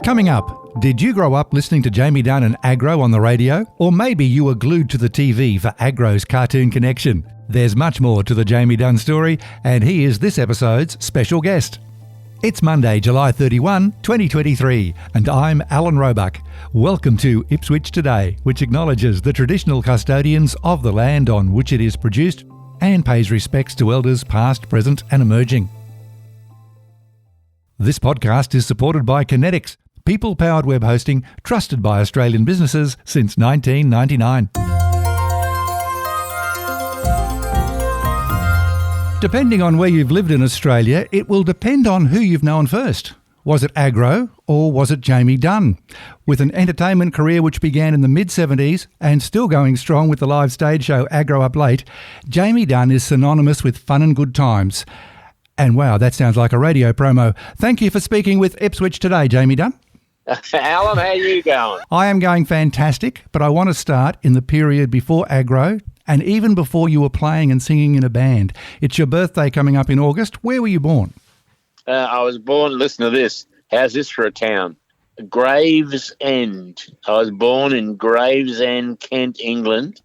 Coming up, did you grow up listening to Jamie Dunn and Agro on the radio? Or maybe you were glued to the TV for Agro's Cartoon Connection. There's much more to the Jamie Dunn story, and he is this episode's special guest. It's Monday, July 31, 2023, and I'm Alan Roebuck. Welcome to Ipswich Today, which acknowledges the traditional custodians of the land on which it is produced and pays respects to elders past, present and emerging. This podcast is supported by Kinetics, people-powered web hosting trusted by Australian businesses since 1999. Depending on where you've lived in Australia, it will depend on who you've known first. Was it Agro or was it Jamie Dunn? With an entertainment career which began in the mid-70s and still going strong with the live stage show Agro Up Late, Jamie Dunn is synonymous with fun and good times. And wow, that sounds like a radio promo. Thank you for speaking with Ipswich Today, Jamie Dunn. Alan, how are you going? I am going fantastic, but I want to start in the period before Agro and even before you were playing and singing in a band. It's your birthday coming up in August. Where were you born? I was born, listen to this, how's this for a town? Gravesend. I was born in Gravesend, Kent, England,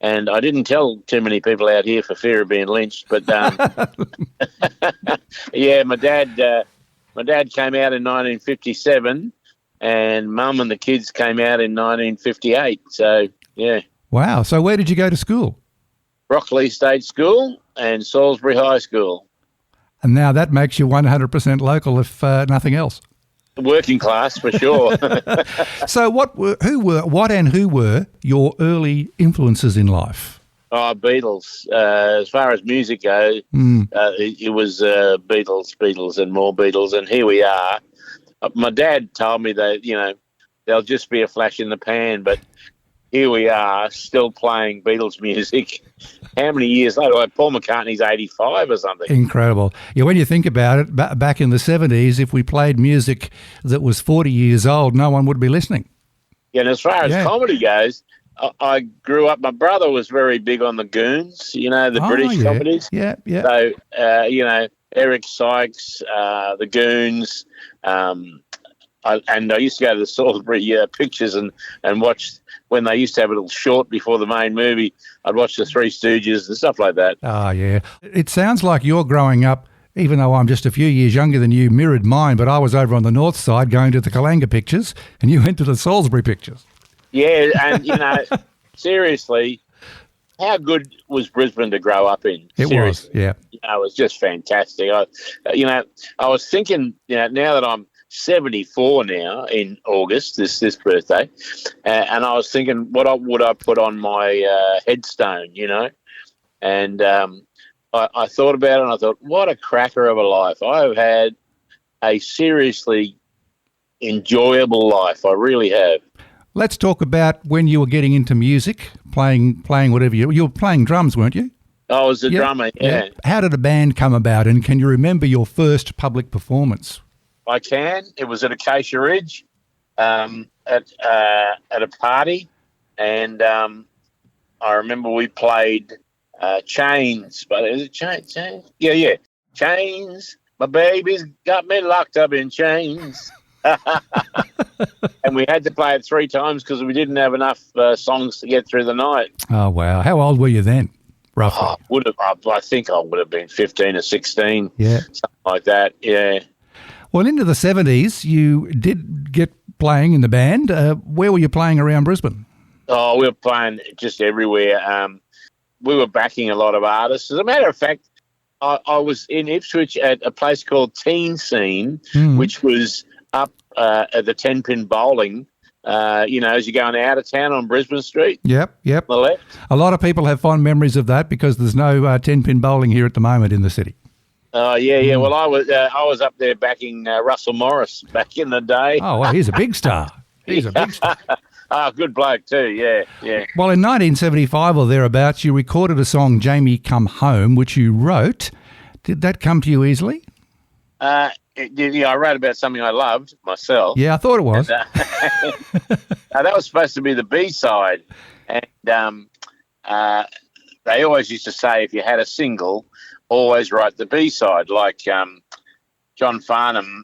and I didn't tell too many people out here for fear of being lynched, but yeah, my dad came out in 1957, and Mum and the kids came out in 1958, so yeah. Wow. So where did you go to school? Brockley State School and Salisbury High School. And now that makes you 100% local, if nothing else. Working class, for sure. So who were your early influences in life? Oh, Beatles. As far as music goes, it was Beatles and more Beatles, and here we are. My dad told me that, there'll just be a flash in the pan, but here we are, still playing Beatles music. How many years later? Like Paul McCartney's 85 or something. Incredible. Yeah, when you think about it, back in the 70s, if we played music that was 40 years old, no one would be listening. Yeah, and as far as comedy goes, I grew up, my brother was very big on the Goons, the British comedies. Yeah. So, Eric Sykes, the Goons, I used to go to the Salisbury Pictures and watch when they used to have a little short before the main movie. I'd watch the Three Stooges and stuff like that. Oh, yeah. It sounds like you're growing up, even though I'm just a few years younger than you, mirrored mine, but I was over on the north side going to the Kalanga Pictures and you went to the Salisbury Pictures. Yeah, and, seriously, how good was Brisbane to grow up in? It was, yeah. It was just fantastic. I was thinking, now that I'm 74 now in August, this birthday, and I was thinking, what would I put on my headstone, And I thought about it, and I thought, what a cracker of a life. I've had a seriously enjoyable life. I really have. Let's talk about when you were getting into music, playing whatever you were playing drums, weren't you? I was a drummer, yeah. How did a band come about, and can you remember your first public performance? I can. It was at Acacia Ridge at a party, and I remember we played Chains. But is it Chains? Yeah. Chains. My baby's got me locked up in chains. And we had to play it 3 times because we didn't have enough songs to get through the night. Oh, wow. How old were you then, roughly? I think I would have been 15 or 16. Yeah. Something like that, yeah. Well, into the 70s, you did get playing in the band. Where were you playing around Brisbane? Oh, we were playing just everywhere. We were backing a lot of artists. As a matter of fact, I was in Ipswich at a place called Teen Scene, which was up at the 10-pin bowling, as you're going out of town on Brisbane Street. Yep. On the left. A lot of people have fond memories of that because there's no 10-pin bowling here at the moment in the city. Oh, yeah. Well, I was up there backing Russell Morris back in the day. Oh, well, he's a big star. He's a big star. Oh, good bloke too, yeah. Well, in 1975 or thereabouts, you recorded a song, Jamie Come Home, which you wrote. Did that come to you easily? I wrote about something I loved myself. Yeah, I thought it was. And, that was supposed to be the B-side. And they always used to say if you had a single, always write the B-side. Like John Farnham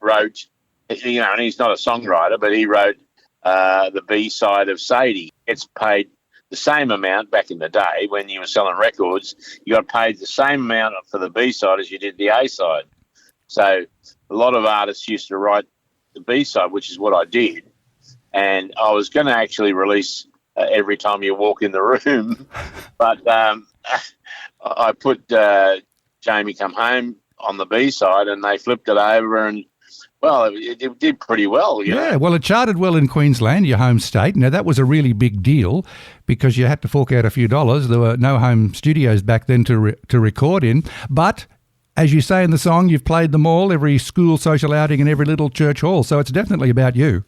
wrote and he's not a songwriter, but he wrote the B-side of Sadie. It's paid the same amount back in the day when you were selling records. You got paid the same amount for the B-side as you did the A-side. So a lot of artists used to write the B-side, which is what I did. And I was going to actually release Every Time You Walk in the Room, but I put Jamie Come Home on the B-side, and they flipped it over, and well, it did pretty well. You know? Well, it charted well in Queensland, your home state. Now, that was a really big deal because you had to fork out a few dollars. There were no home studios back then to record in. But as you say in the song, you've played them all, every school social outing and every little church hall. So it's definitely about you.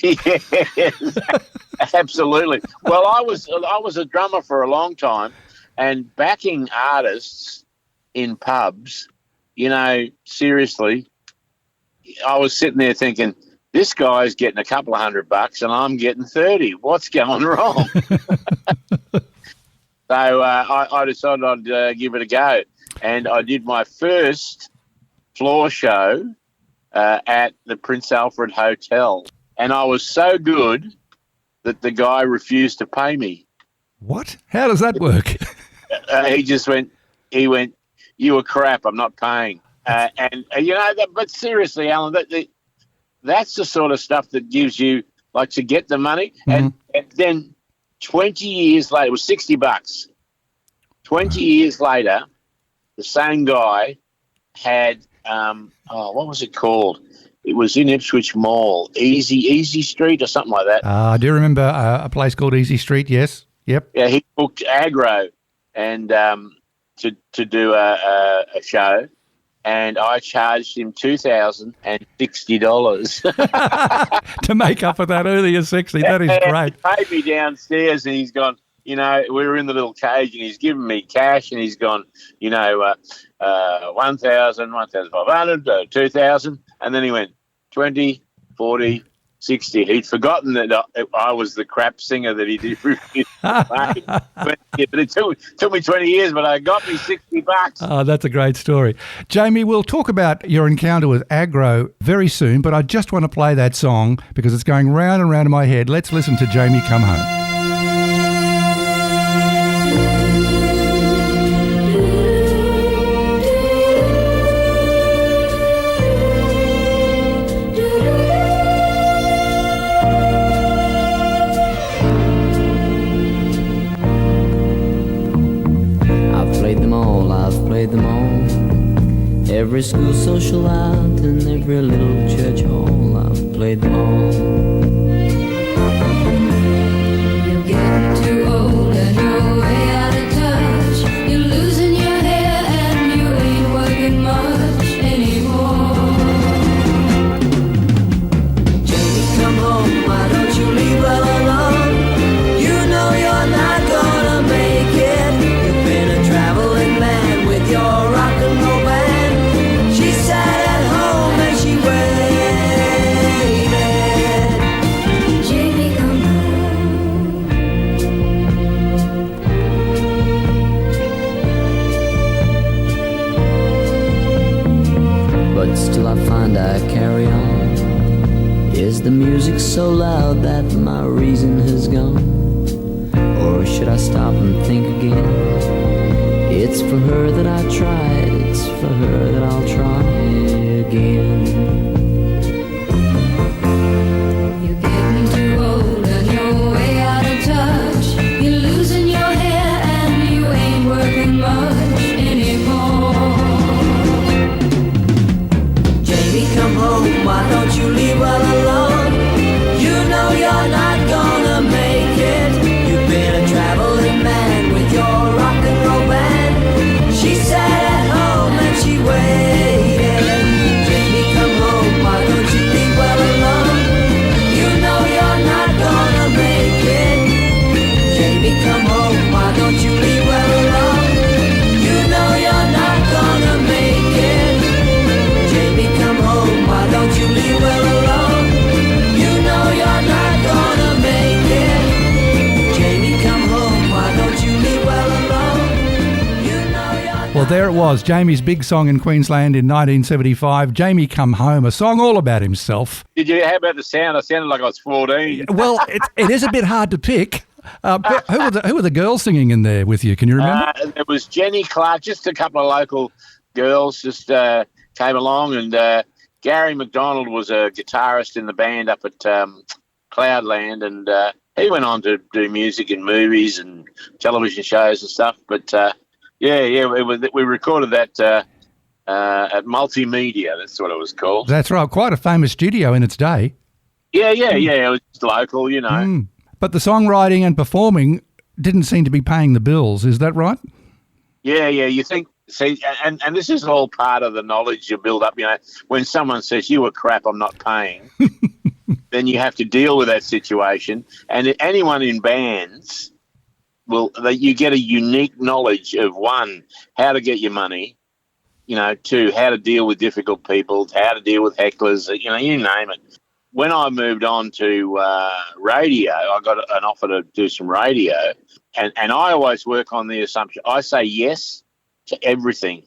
Yes, absolutely. Well, I was a drummer for a long time, and backing artists in pubs, seriously, I was sitting there thinking, this guy's getting a couple of $100 and I'm getting 30. What's going wrong? So I decided I'd give it a go, and I did my first floor show at the Prince Alfred Hotel, and I was so good that the guy refused to pay me. What? How does that work? He went, you were crap, I'm not paying. But seriously, Alan, that's the sort of stuff that gives you, like, to get the money. Mm-hmm. And then 20 years later, it was $60. 20 years later, the same guy had, what was it called? It was in Ipswich Mall, Easy Street or something like that. I do remember a place called Easy Street, yes. Yep. Yeah, he booked Agro and to do a show, and I charged him $2,060 to make up for that earlier 60. That is great. He paid me downstairs, and he's gone, we were in the little cage, and he's given me cash, and he's gone, 1,000, 1,500, 2,000, and then he went 20, 40, 60. He'd forgotten that I was the crap singer that he did. But it took me 20 years, but I got me $60. Oh, that's a great story. Jamie, we'll talk about your encounter with Agro very soon, but I just want to play that song because it's going round and round in my head. Let's listen to Jamie Come Home. Every school social out and every little church hall, I've played them all. You're getting too old and you're way out of touch. You're losing your hair and you ain't working much anymore. Jamie, come home, why don't you leave well alone? You know you're not gonna make it. You've been a traveling man with your rock and roll band. She sat at home and she waited. Jamie, come home. But still I find I carry on. Is the music so loud that my reason has gone? Or should I stop and think again? It's for her that I tried, it's for her that I'll try again. You're getting too old and you're way out of touch. You're losing your hair and you ain't working much anymore. Jamie, come home, why don't you leave well alone? You know you're not gonna make it. You've been a traveling man with your rock and roll band. She sat at home and she waited. Jamie, come home, why don't you leave well alone? You know you're not gonna make it. Jamie, come home, why don't you leave well alone? You know you're not gonna make it. Jamie, come home, why don't you leave well alone? You know you're not gonna make it. Well, there it was, Jamie's big song in Queensland in 1975, Jamie Come Home, a song all about himself. Did you? How about the sound? I sounded like I was 14. Well, it is a bit hard to pick. Who were the girls singing in there with you? Can you remember? It was Jenny Clark, just a couple of local girls just came along, and Gary McDonald was a guitarist in the band up at Cloudland, and he went on to do music in movies and television shows and stuff. But we recorded that at Multimedia. That's what it was called. That's right. Quite a famous studio in its day. Yeah. It was local, you know. But the songwriting and performing didn't seem to be paying the bills. Is that right? Yeah. You think, see, and this is all part of the knowledge you build up. You know, when someone says, "You were crap, I'm not paying," then you have to deal with that situation. And anyone in bands, you get a unique knowledge of, one, how to get your money, you know, two, how to deal with difficult people, how to deal with hecklers, you know, you name it. When I moved on to radio, I got an offer to do some radio, and I always work on the assumption, I say yes to everything.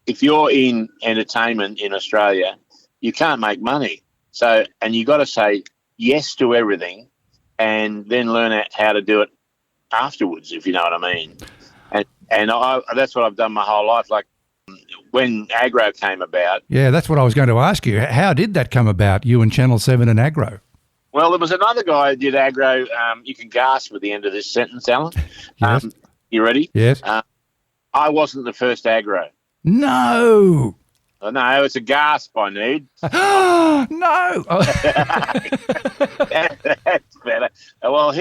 If you're in entertainment in Australia, you can't make money. So, and you got to say yes to everything, and then learn how to do it afterwards, if you know what I mean. And that's what I've done my whole life. Like when Agro came about. Yeah, that's what I was going to ask you. How did that come about, you and Channel 7 and Agro? Well, there was another guy who did Agro. You can gasp at the end of this sentence, Alan. Yes. You ready? Yes. I wasn't the first Agro. No. No, it's a gasp I need. No. That's better. Well,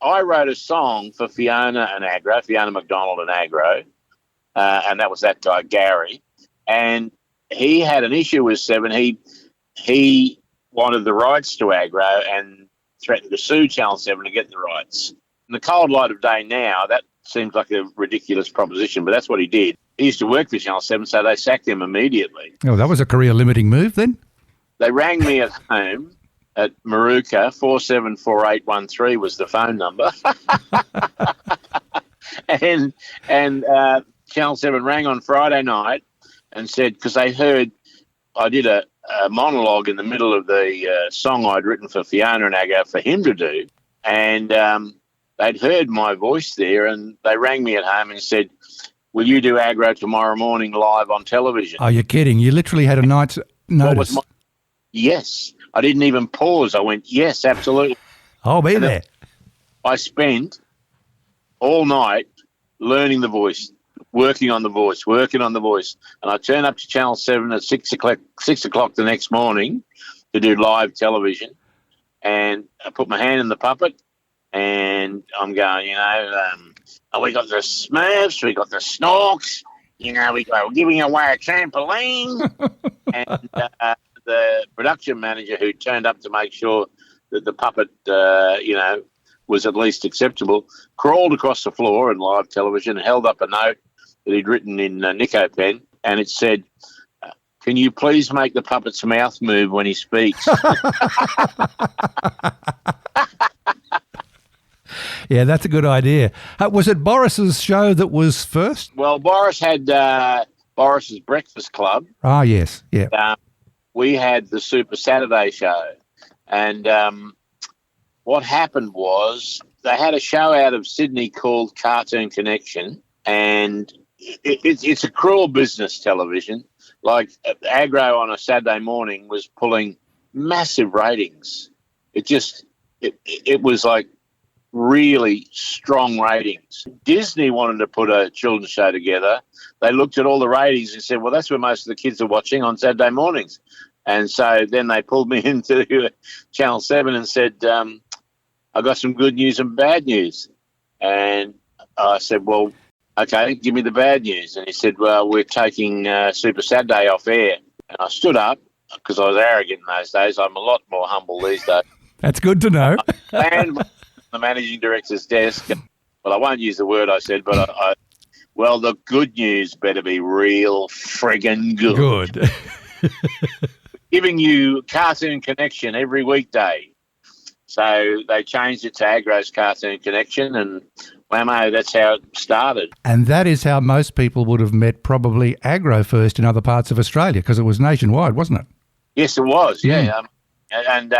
I wrote a song for Fiona McDonald and Agro, and that was that guy, Gary. And he had an issue with 7. He wanted the rights to Agro and threatened to sue Channel 7 to get the rights. In the cold light of day now, that seems like a ridiculous proposition, but that's what he did. He used to work for Channel 7, so they sacked him immediately. Oh, that was a career-limiting move then? They rang me at home at Maruka. 474813 was the phone number. and Channel 7 rang on Friday night and said, because they heard I did a monologue in the middle of the song I'd written for Fiona and Agro for him to do, and they'd heard my voice there, and they rang me at home and said, "Will you do Agro tomorrow morning live on television?" Oh, you're kidding. You literally had a night's notice. Yes. I didn't even pause. I went, yes, absolutely. I'll be there. I spent all night learning the voice, working on the voice. And I turned up to Channel 7 at 6 o'clock the next morning to do live television. And I put my hand in the puppet, and I'm going, we got the Smurfs, we got the Snorks, we're giving away a trampoline. And the production manager who turned up to make sure that the puppet, was at least acceptable, crawled across the floor in live television, held up a note that he'd written in Nico pen, and it said, "Can you please make the puppet's mouth move when he speaks?" Yeah, that's a good idea. Was it Boris's show that was first? Well, Boris had Boris's Breakfast Club. Ah, yes, yeah. We had the Super Saturday show. And what happened was they had a show out of Sydney called Cartoon Connection, and it's a cruel business, television. Like Agro on a Saturday morning was pulling massive ratings. It was like really strong ratings. Disney wanted to put a children's show together. They looked at all the ratings and said, well, that's where most of the kids are watching on Saturday mornings. And so then they pulled me into Channel 7 and said, I got some good news and bad news. And I said, well, okay, give me the bad news. And he said, well, we're taking Super Saturday off air. And I stood up because I was arrogant in those days. I'm a lot more humble these days. That's good to know. And the managing director's desk. Well, I won't use the word I said, but well, the good news better be real friggin' good. Good. Giving you Cartoon Connection every weekday. So they changed it to Agro's Cartoon Connection, and Whammo, that's how it started. And that is how most people would have met probably Agro first in other parts of Australia, because it was nationwide, wasn't it? Yes, it was. Yeah, and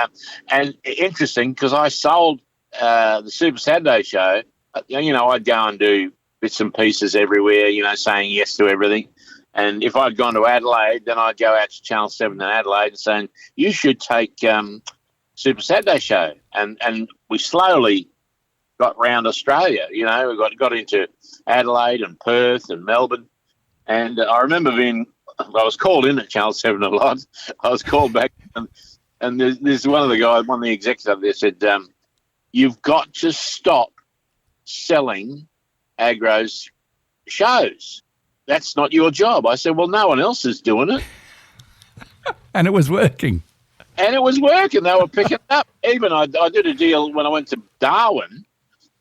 interesting because I sold the Super Saturday show. I'd go and do bits and pieces everywhere. Saying yes to everything. And if I'd gone to Adelaide, then I'd go out to Channel 7 in Adelaide and saying, you should take Super Saturday show. And we slowly got round Australia. We got into Adelaide and Perth and Melbourne. And I remember I was called in at Channel 7 a lot. I was called back and there's one of the execs up there said, you've got to stop selling Agro's shows. That's not your job. I said, well, no one else is doing it. And it was working. They were picking it up. Even I did a deal when I went to Darwin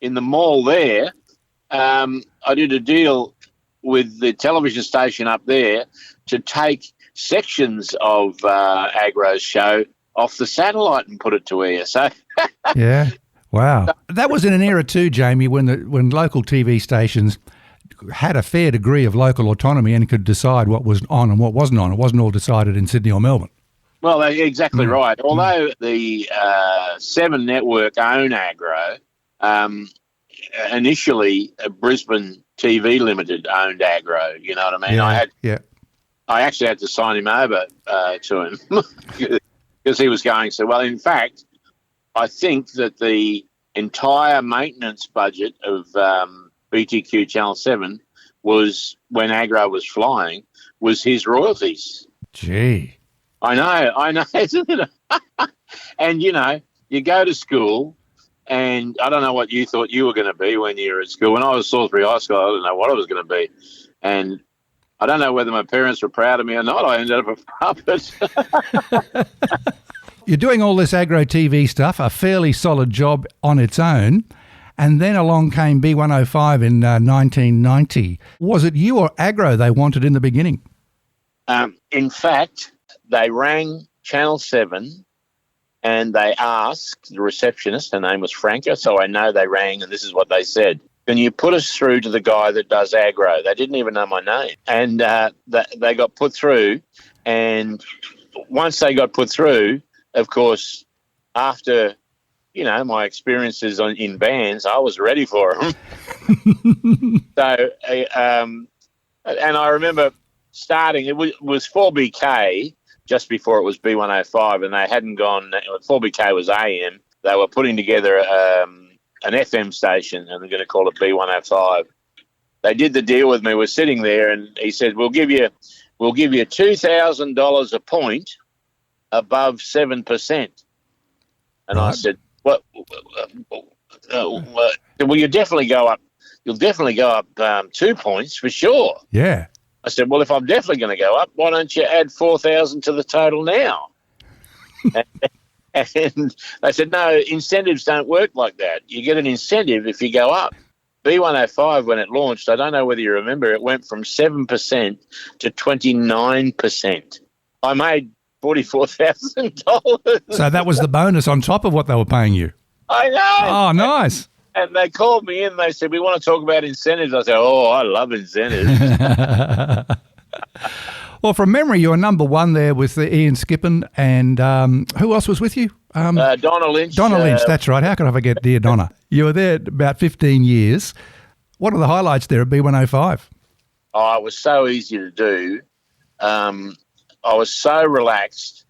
in the mall there. I did a deal with the television station up there to take sections of Agro's show off the satellite and put it to air. So yeah. Wow. That was in an era too, Jamie, when local TV stations had a fair degree of local autonomy and could decide what was on and what wasn't on. It wasn't all decided in Sydney or Melbourne. Well, exactly right. Although the 7 Network own Agro, initially Brisbane TV Limited owned Agro. You know what I mean? Yeah, I actually had to sign him over to him because he was going so well. In fact, I think that the entire maintenance budget of BTQ Channel 7 was, when Agro was flying, was his royalties. Gee. I know, isn't it? And, you go to school, and I don't know what you thought you were going to be when you were at school. When I was at Salisbury High School, I didn't know what I was going to be. And I don't know whether my parents were proud of me or not. I ended up a puppet. You're doing all this Agro TV stuff, a fairly solid job on its own, and then along came B105 in 1990. Was it you or Agro they wanted in the beginning? In fact, they rang Channel 7 and they asked the receptionist, her name was Franca, so I know they rang and this is what they said. Can you put us through to the guy that does Agro? They didn't even know my name. And they got put through, and once they got put through, of course, after, my experiences in bands, I was ready for them. So, and I remember starting, it was 4BK just before it was B105, and they hadn't gone, 4BK was AM. They were putting together an FM station, and they're going to call it B105. They did the deal with me. We're sitting there, and he said, we'll give you $2,000 a point above 7%. And I said, what? Well, you'll definitely go up 2 points for sure. Yeah. I said, well, if I'm definitely going to go up, why don't you add 4,000 to the total now? And they said, no, incentives don't work like that. You get an incentive if you go up. B105, when it launched, I don't know whether you remember, it went from 7% to 29%. I made $44,000. So that was the bonus on top of what they were paying you. I know. Oh, nice. And they called me in. They said, we want to talk about incentives. I said, oh, I love incentives. Well, from memory, you were number one there with Ian Skippen, and who else was with you? Donna Lynch. Donna Lynch, that's right. How could I forget dear Donna? You were there about 15 years. What are the highlights there at B105? Oh, it was so easy to do. I was so relaxed.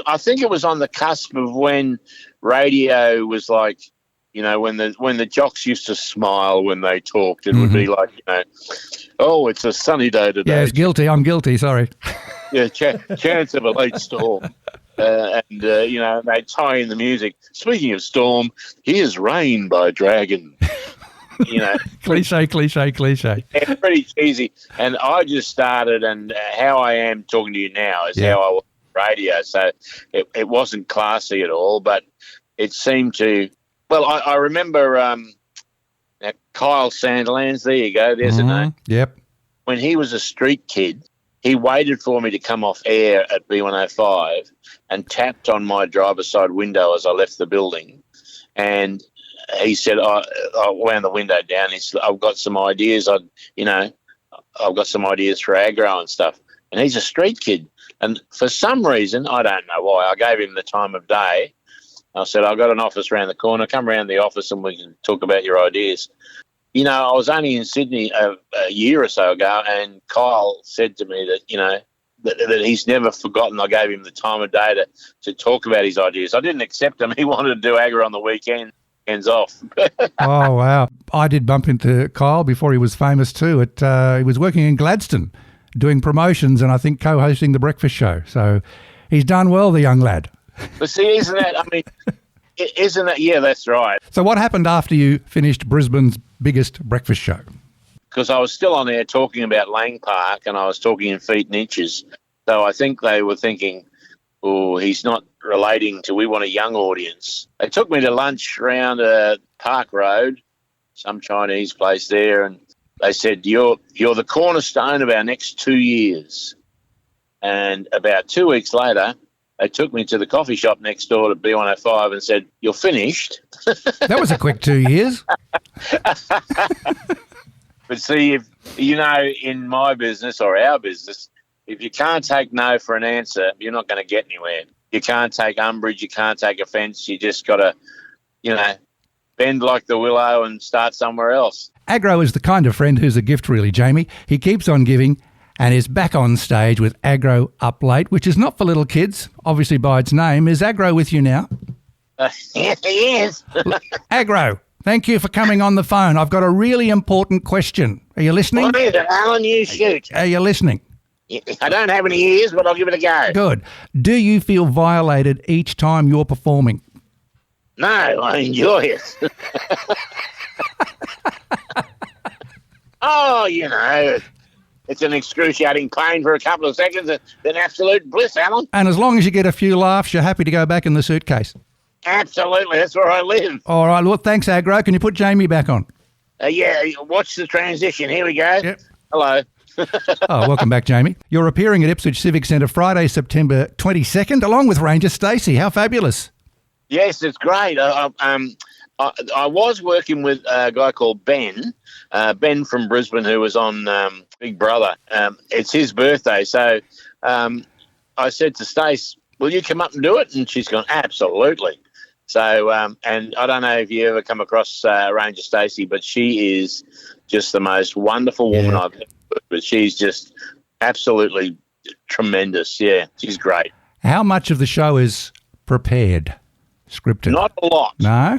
I think it was on the cusp of when radio was like, when the jocks used to smile when they talked. It would be like, oh, it's a sunny day today. Yeah, it's guilty. I'm guilty. Sorry. Yeah, chance of a late storm. And they tie in the music. Speaking of storm, here's Rain by Dragon. Cliche. Yeah, pretty cheesy. And I just started, and how I am talking to you now is how I was on radio. So it wasn't classy at all, but it seemed to. Well, I remember Kyle Sandlands. There you go. There's a name. Yep. When he was a street kid, he waited for me to come off air at B105 and tapped on my driver's side window as I left the building. And he said, I wound the window down. He said, I've got some ideas. I've got some ideas for agro and stuff. And he's a street kid. And for some reason, I don't know why, I gave him the time of day. I said, I've got an office around the corner. Come around the office and we can talk about your ideas. You know, I was only in Sydney a year or so ago, and Kyle said to me that, that he's never forgotten I gave him the time of day to talk about his ideas. I didn't accept him. He wanted to do agro on the weekend. Ends off. Oh, wow. I did bump into Kyle before he was famous too. He was working in Gladstone doing promotions and I think co-hosting the breakfast show. So he's done well, the young lad. But see, isn't that, yeah, that's right. So what happened after you finished Brisbane's biggest breakfast show? Because I was still on there talking about Lang Park and I was talking in feet and inches. So I think they were thinking, oh, he's not relating to, we want a young audience. They took me to lunch around Park Road, some Chinese place there, and they said, you're the cornerstone of our next 2 years. And about 2 weeks later, they took me to the coffee shop next door to B105 and said, you're finished. That was a quick 2 years. But see, if in my business or our business, if you can't take no for an answer, you're not going to get anywhere. You can't take umbrage, you can't take offence. You just got to, bend like the willow and start somewhere else. Agro is the kind of friend who's a gift, really, Jamie. He keeps on giving and is back on stage with Agro Up Late, which is not for little kids, obviously by its name. Is Agro with you now? Yes, he is. Agro, thank you for coming on the phone. I've got a really important question. Are you listening? What is it, Alan? You shoot. Are you listening? I don't have any ears, but I'll give it a go. Good. Do you feel violated each time you're performing? No, I enjoy it. Oh, it's an excruciating pain for a couple of seconds, then absolute bliss, Alan. And as long as you get a few laughs, you're happy to go back in the suitcase? Absolutely, that's where I live. All right, well, thanks, Agro. Can you put Jamie back on? Yeah, watch the transition. Here we go. Yep. Hello. Oh, welcome back, Jamie. You're appearing at Ipswich Civic Centre Friday, September 22nd, along with Ranger Stacey. How fabulous. Yes, it's great. I was working with a guy called Ben from Brisbane, who was on Big Brother. It's his birthday, so I said to Stace, will you come up and do it? And she's gone, absolutely. So, and I don't know if you ever come across Ranger Stacey, but she is just the most wonderful woman I've ever worked with. She's just absolutely tremendous. Yeah, she's great. How much of the show is prepared, scripted? Not a lot. No?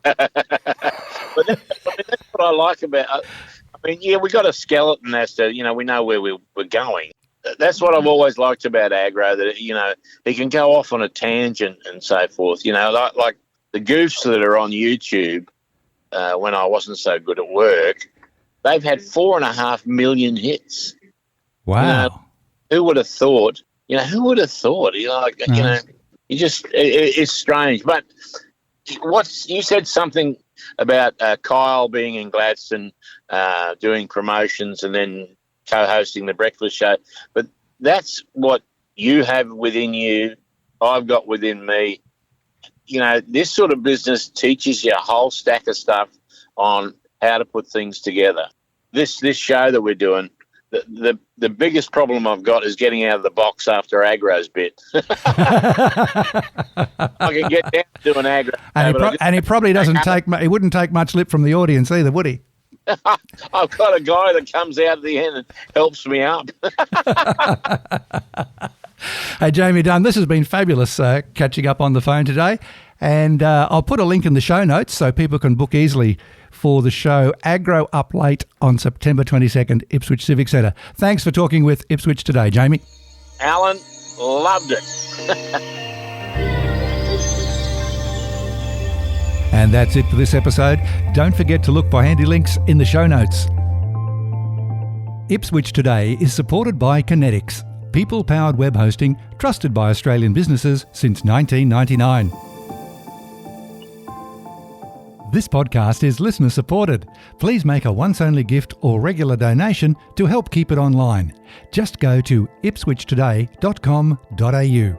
But that's what I like about we got a skeleton as to, we know where we're going. That's what I've always liked about Agro, that, he can go off on a tangent and so forth. Like the goofs that are on YouTube when I wasn't so good at work, they've had 4.5 million hits. Wow. Who would have thought? Who would have thought? It's strange. But you said something about Kyle being in Gladstone, doing promotions and then co-hosting the breakfast show. But that's what you have within you, I've got within me. This sort of business teaches you a whole stack of stuff on how to put things together. This show that we're doing, the biggest problem I've got is getting out of the box after Agro's bit. I can get down to do an Agro. And he probably he wouldn't take much lip from the audience either, would he? I've got a guy that comes out at the end and helps me up. Hey, Jamie Dunn, this has been fabulous catching up on the phone today. And I'll put a link in the show notes so people can book easily for the show Agro Up Late on September 22nd, Ipswich Civic Centre. Thanks for talking with Ipswich Today, Jamie. Alan, loved it. And that's it for this episode. Don't forget to look for handy links in the show notes. Ipswich Today is supported by Kinetics, people-powered web hosting trusted by Australian businesses since 1999. This podcast is listener supported. Please make a once-only gift or regular donation to help keep it online. Just go to ipswichtoday.com.au.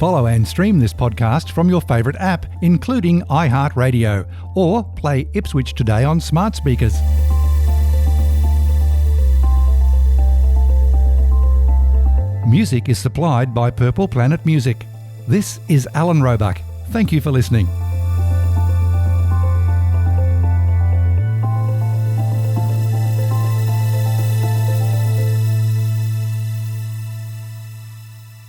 Follow and stream this podcast from your favourite app, including iHeartRadio, or play Ipswich Today on smart speakers. Music is supplied by Purple Planet Music. This is Alan Roebuck. Thank you for listening.